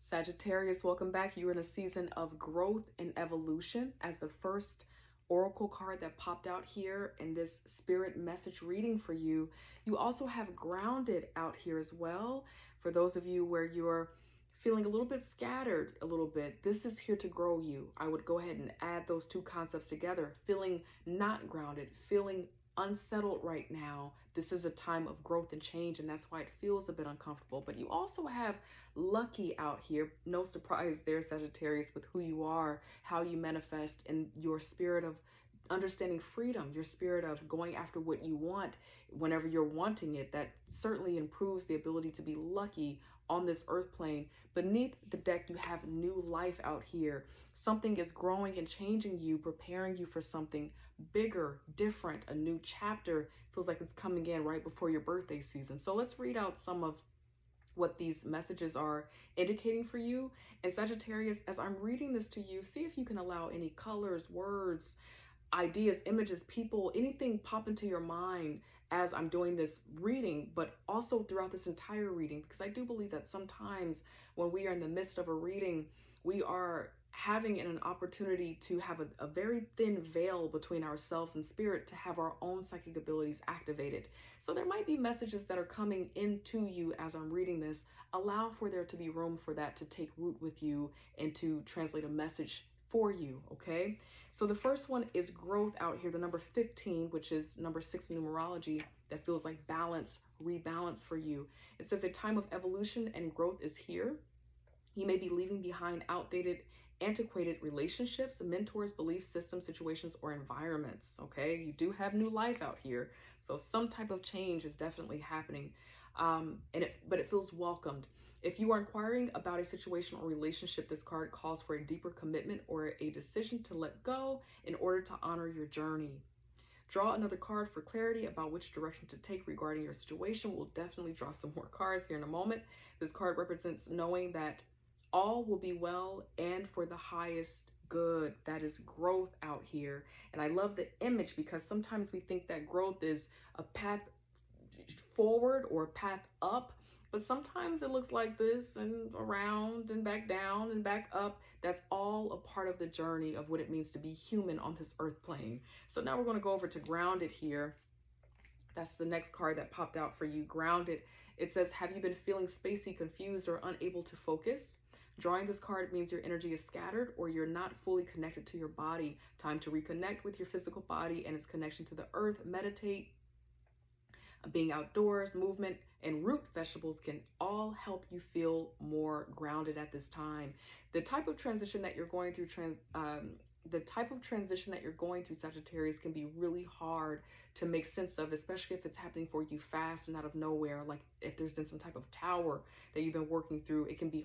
Sagittarius, welcome back. You're in a season of growth and evolution as the first oracle card that popped out here in this spirit message reading for you. You also have grounded out here as well. For those of you where you're feeling a little bit scattered a little bit, this is here to grow you. I would go ahead and add those two concepts together. Feeling not grounded, feeling unsettled right now. This is a time of growth and change, and that's why it feels a bit uncomfortable. But you also have lucky out here. No surprise there, Sagittarius, with who you are, how you manifest, and your spirit of understanding freedom, your spirit of going after what you want whenever you're wanting it. That certainly improves the ability to be lucky on this earth plane. Beneath the deck, you have new life out here. Something is growing and changing you, preparing you for something bigger, different, a new chapter. Feels like it's coming in right before your birthday season. So let's read out some of what these messages are indicating for you. And Sagittarius, as I'm reading this to you, see if you can allow any colors, words, ideas, images, people, anything pop into your mind as I'm doing this reading, but also throughout this entire reading, because I do believe that sometimes when we are in the midst of a reading, we are having an opportunity to have a very thin veil between ourselves and spirit to have our own psychic abilities activated. So there might be messages that are coming into you as I'm reading this. Allow for there to be room for that to take root with you and to translate a message for you, okay? So the first one is growth out here, the number 15, which is number 6 in numerology, that feels like balance, rebalance for you. It says a time of evolution and growth is here. You may be leaving behind outdated, antiquated relationships, mentors, belief systems, situations, or environments, okay? You do have new life out here. So some type of change is definitely happening, but it feels welcomed. If you are inquiring about a situation or relationship, this card calls for a deeper commitment or a decision to let go in order to honor your journey. Draw another card for clarity about which direction to take regarding your situation. We'll definitely draw some more cards here in a moment. This card represents knowing that all will be well and for the highest good. That is growth out here. And I love the image because sometimes we think that growth is a path forward or a path up, but sometimes it looks like this and around and back down and back up. That's all a part of the journey of what it means to be human on this earth plane. So now we're going to go over to grounded here. That's the next card that popped out for you, grounded. It says, have you been feeling spacey, confused, or unable to focus? Drawing this card means your energy is scattered or you're not fully connected to your body. Time to reconnect with your physical body and its connection to the earth. Meditate. Being outdoors, movement, and root vegetables can all help you feel more grounded at this time. The type of transition that you're going through, Sagittarius, can be really hard to make sense of, especially if it's happening for you fast and out of nowhere. Like if there's been some type of tower that you've been working through, it can be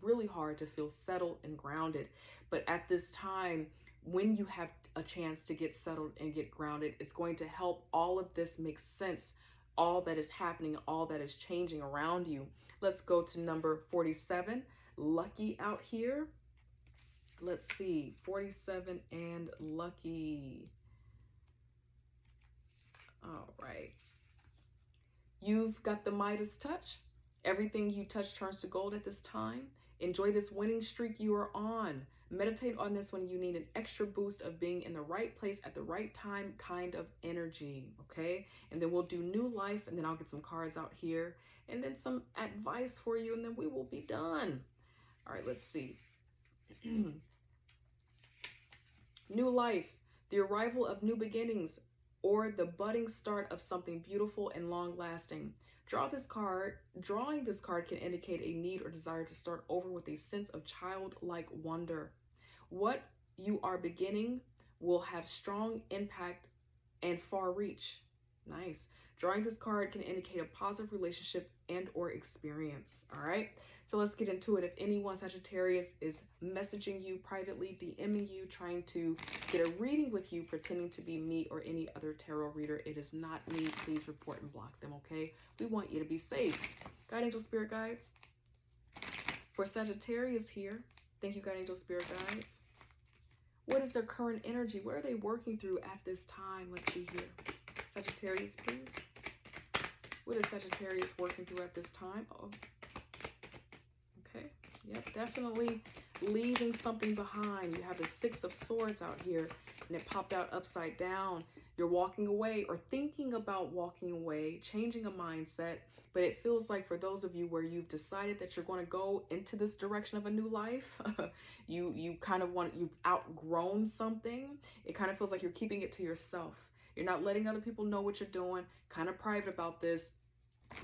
really hard to feel settled and grounded. But at this time, when you have a chance to get settled and get grounded, it's going to help all of this make sense, all that is happening, all that is changing around you. Let's go to number 47, lucky out here. Let's see, 47 and lucky. All right. You've got the Midas touch. Everything you touch turns to gold at this time. Enjoy this winning streak you are on. Meditate on this when you need an extra boost of being in the right place at the right time kind of energy, okay? And then we'll do new life, and then I'll get some cards out here, and then some advice for you, and then we will be done. All right, let's see. New life, the arrival of new beginnings, or the budding start of something beautiful and long-lasting. Drawing this card can indicate a need or desire to start over with a sense of childlike wonder. What you are beginning will have strong impact and far reach. Nice. Drawing this card can indicate a positive relationship and or experience. All right. So let's get into it. If anyone, Sagittarius, is messaging you privately, DMing you, trying to get a reading with you, pretending to be me or any other tarot reader, it is not me. Please report and block them, okay? We want you to be safe. Guide Angel Spirit Guides. For Sagittarius here, thank you, Guide Angel Spirit Guides. What is their current energy? What are they working through at this time? Let's see here. Sagittarius, please. What is Sagittarius working through at this time? Oh, okay. Yep, definitely leaving something behind. You have the Six of Swords out here, and it popped out upside down. You're walking away or thinking about walking away, changing a mindset. But it feels like for those of you where you've decided that you're going to go into this direction of a new life, you kind of you've outgrown something. It kind of feels like you're keeping it to yourself. You're not letting other people know what you're doing, kind of private about this.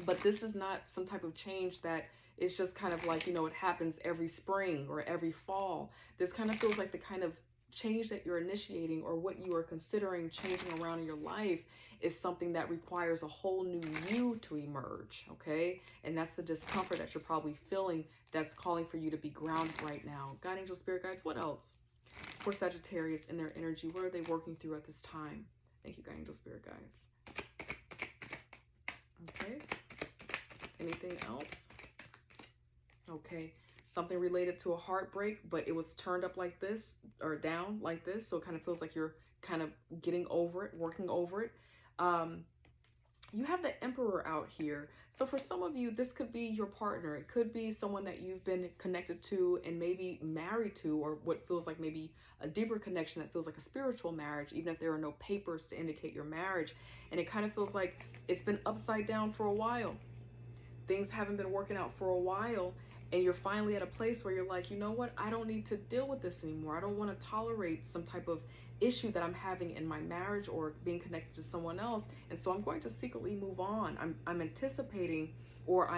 But this is not some type of change that is just kind of like, it happens every spring or every fall. This kind of feels like the kind of change that you're initiating, or what you are considering changing around in your life, is something that requires a whole new you to emerge, okay? And that's the discomfort that you're probably feeling that's calling for you to be grounded right now. God, angel, spirit guides, what else? For Sagittarius in their energy, what are they working through at this time? Thank you, God, angel, spirit guides. Okay. Anything else? Okay. Something related to a heartbreak, but it was turned up like this or down like this. So it kind of feels like you're kind of getting over it, working over it. You have the Emperor out here. So for some of you, this could be your partner. It could be someone that you've been connected to and maybe married to, or what feels like maybe a deeper connection that feels like a spiritual marriage, even if there are no papers to indicate your marriage. And it kind of feels like it's been upside down for a while. Things haven't been working out for a while. And you're finally at a place where you're like, you know what? I don't need to deal with this anymore. I don't want to tolerate some type of issue that I'm having in my marriage or being connected to someone else. And so I'm going to secretly move on. I'm anticipating, or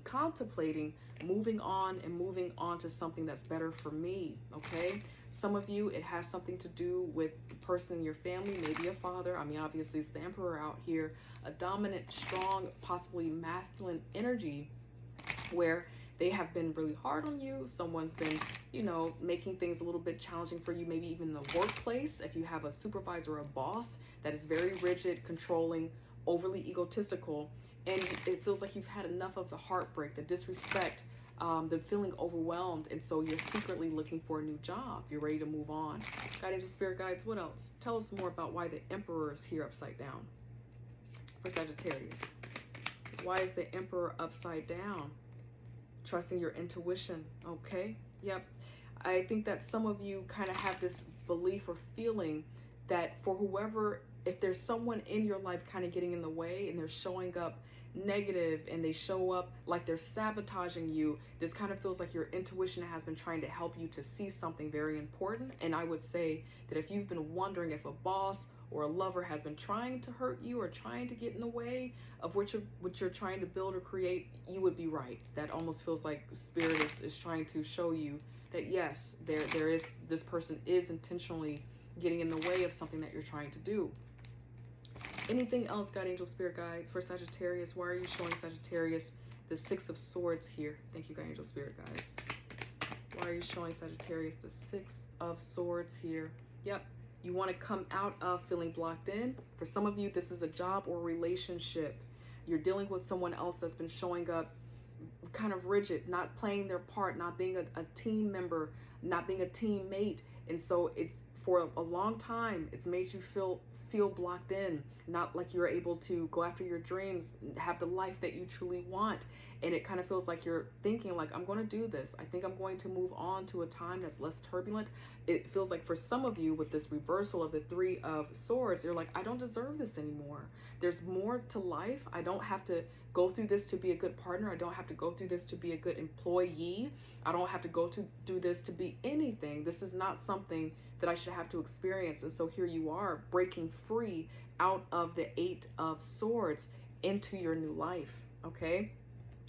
contemplating moving on to something that's better for me. Okay. Some of you, it has something to do with the person in your family, maybe a father. I mean, obviously it's the Emperor out here, a dominant, strong, possibly masculine energy where they have been really hard on you. Someone's been, making things a little bit challenging for you, maybe even in the workplace. If you have a supervisor or a boss that is very rigid, controlling, overly egotistical, and it feels like you've had enough of the heartbreak, the disrespect, the feeling overwhelmed, and so you're secretly looking for a new job. You're ready to move on. God, angel, spirit guides, what else? Tell us more about why the Emperor is here upside down for Sagittarius. Why is the Emperor upside down? Trusting your intuition. Okay. Yep. I think that some of you kind of have this belief or feeling that for whoever, if there's someone in your life kind of getting in the way and they're showing up negative and they show up like they're sabotaging you, this kind of feels like your intuition has been trying to help you to see something very important. And I would say that if you've been wondering if a boss or a lover has been trying to hurt you or trying to get in the way of what you're trying to build or create, you would be right. That almost feels like Spirit is trying to show you that yes, there is, this person is intentionally getting in the way of something that you're trying to do. Anything else, God, angel, spirit guides, for Sagittarius? Why are you showing Sagittarius the Six of Swords here? Thank you, God, angel, spirit guides. Why are you showing Sagittarius the Six of Swords here? Yep. You want to come out of feeling blocked in. For some of you, this is a job or relationship. You're dealing with someone else that's been showing up kind of rigid, not playing their part, not being a team member, not being a teammate. And so it's, for a long time, it's made you feel blocked in, not like you're able to go after your dreams, have the life that you truly want. And it kind of feels like you're thinking like, I'm going to do this. I think I'm going to move on to a time that's less turbulent. It feels like for some of you with this reversal of the Three of Swords, you're like, I don't deserve this anymore. There's more to life. I don't have to go through this to be a good partner. I don't have to go through this to be a good employee. I don't have to go through this to be anything. This is not something that I should have to experience. And so here you are, breaking free out of the Eight of Swords into your new life, okay?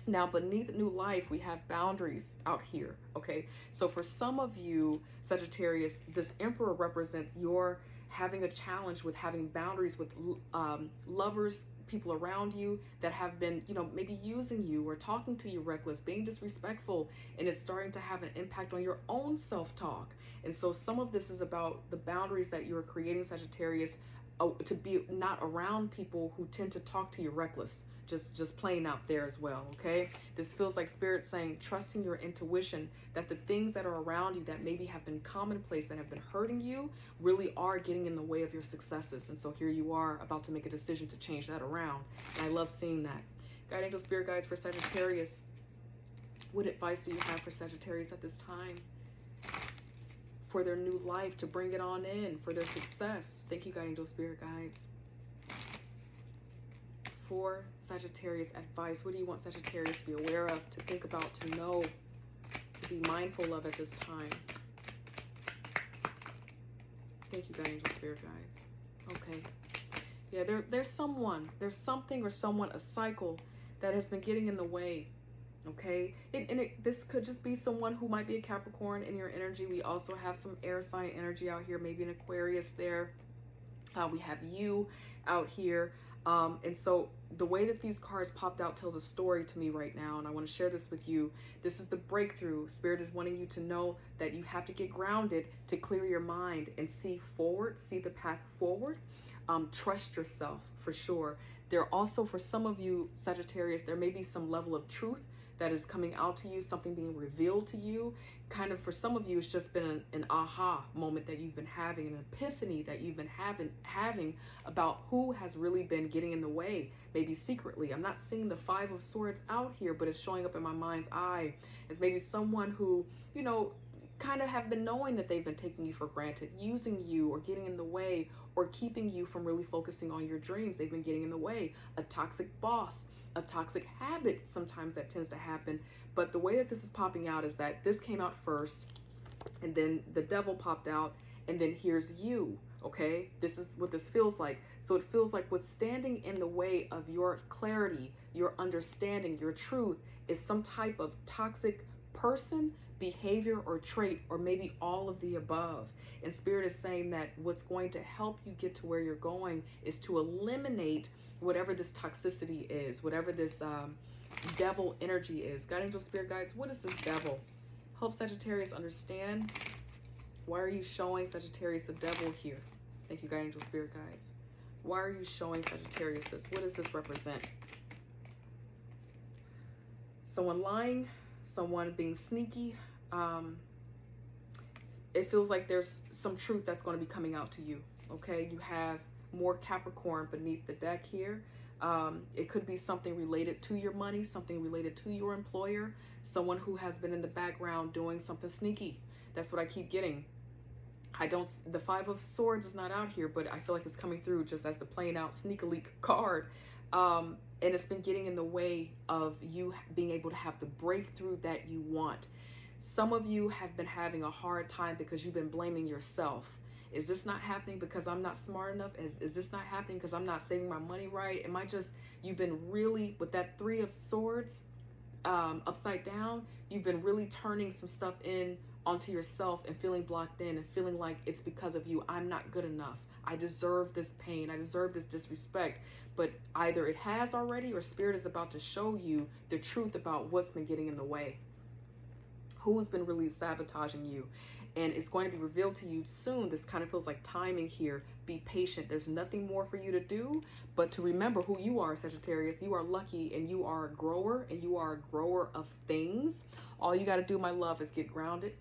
Now, beneath new life, we have boundaries out here, okay? So for some of you, Sagittarius, this Emperor represents your having a challenge with having boundaries with lovers, people around you that have been, maybe using you or talking to you reckless, being disrespectful, and it's starting to have an impact on your own self-talk. And so some of this is about the boundaries that you're creating, Sagittarius, to be not around people who tend to talk to you reckless, just playing out there as well, okay? This feels like Spirit saying, trusting your intuition, that the things that are around you that maybe have been commonplace, that have been hurting you, really are getting in the way of your successes. And so here you are about to make a decision to change that around. And I love seeing that. God, angel, spirit guides for Sagittarius. What advice do you have for Sagittarius at this time? For their new life, to bring it on in, for their success. Thank you, guiding angel spirit guides. For Sagittarius advice, what do you want Sagittarius to be aware of, to think about, to know, to be mindful of at this time? Thank you, guiding angel spirit guides. Okay. Yeah, there's someone, there's something or someone, a cycle that has been getting in the way. Okay, this could just be someone who might be a Capricorn in your energy. We also have some air sign energy out here, maybe an Aquarius there. We have you out here. And so the way that these cards popped out tells a story to me right now, and I want to share this with you. This is the breakthrough. Spirit is wanting you to know that you have to get grounded to clear your mind and see forward, see the path forward. Trust yourself for sure. There also, for some of you Sagittarius, there may be some level of truth that is coming out to you, something being revealed to you. Kind of for some of you, it's just been an aha moment that you've been having, an epiphany that you've been having about who has really been getting in the way, maybe secretly. I'm not seeing the Five of Swords out here, but it's showing up in my mind's eye as maybe someone who, you know, kind of have been knowing that they've been taking you for granted, using you or getting in the way or keeping you from really focusing on your dreams. They've been getting in the way. A toxic boss, a toxic habit sometimes that tends to happen. But the way that this is popping out is that this came out first, and then the devil popped out, and then here's you. Okay, this is what this feels like. So it feels like what's standing in the way of your clarity, your understanding, your truth is some type of toxic person, behavior, or trait, or maybe all of the above. And Spirit is saying that what's going to help you get to where you're going is to eliminate whatever this toxicity is, whatever this devil energy is. God, angel, spirit guides, what is this devil? Help Sagittarius understand. Why are you showing Sagittarius the devil here? Thank you, God, angel, spirit guides. Why are you showing Sagittarius this? What does this represent? Someone lying, someone being sneaky. It feels like there's some truth that's going to be coming out to you. Okay, you have more Capricorn beneath the deck here. It could be something related to your money, something related to your employer, someone who has been in the background doing something sneaky. That's what I keep getting. The Five of Swords is not out here, but I feel like it's coming through just as the plain out sneak a leak card. And it's been getting in the way of you being able to have the breakthrough that you want. Some of you have been having a hard time because you've been blaming yourself. Is this not happening because I'm not smart enough? Is this not happening because I'm not saving my money right? You've been really, with that Three of Swords upside down, you've been really turning some stuff in onto yourself and feeling blocked in and feeling like it's because of you. I'm not good enough. I deserve this pain. I deserve this disrespect. But either it has already, or Spirit is about to show you the truth about what's been getting in the way. Who's been really sabotaging you. And it's going to be revealed to you soon. This kind of feels like timing here. Be patient. There's nothing more for you to do but to remember who you are, Sagittarius. You are lucky, and you are a grower, and you are a grower of things. All you got to do, my love, is get grounded,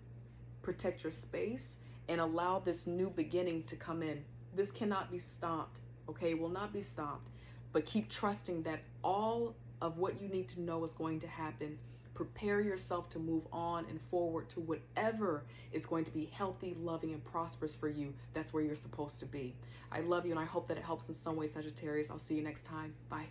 protect your space, and allow this new beginning to come in. This cannot be stopped, okay? It will not be stopped. But keep trusting that all of what you need to know is going to happen. Prepare yourself to move on and forward to whatever is going to be healthy, loving, and prosperous for you. That's where you're supposed to be. I love you, and I hope that it helps in some way, Sagittarius. I'll see you next time. Bye.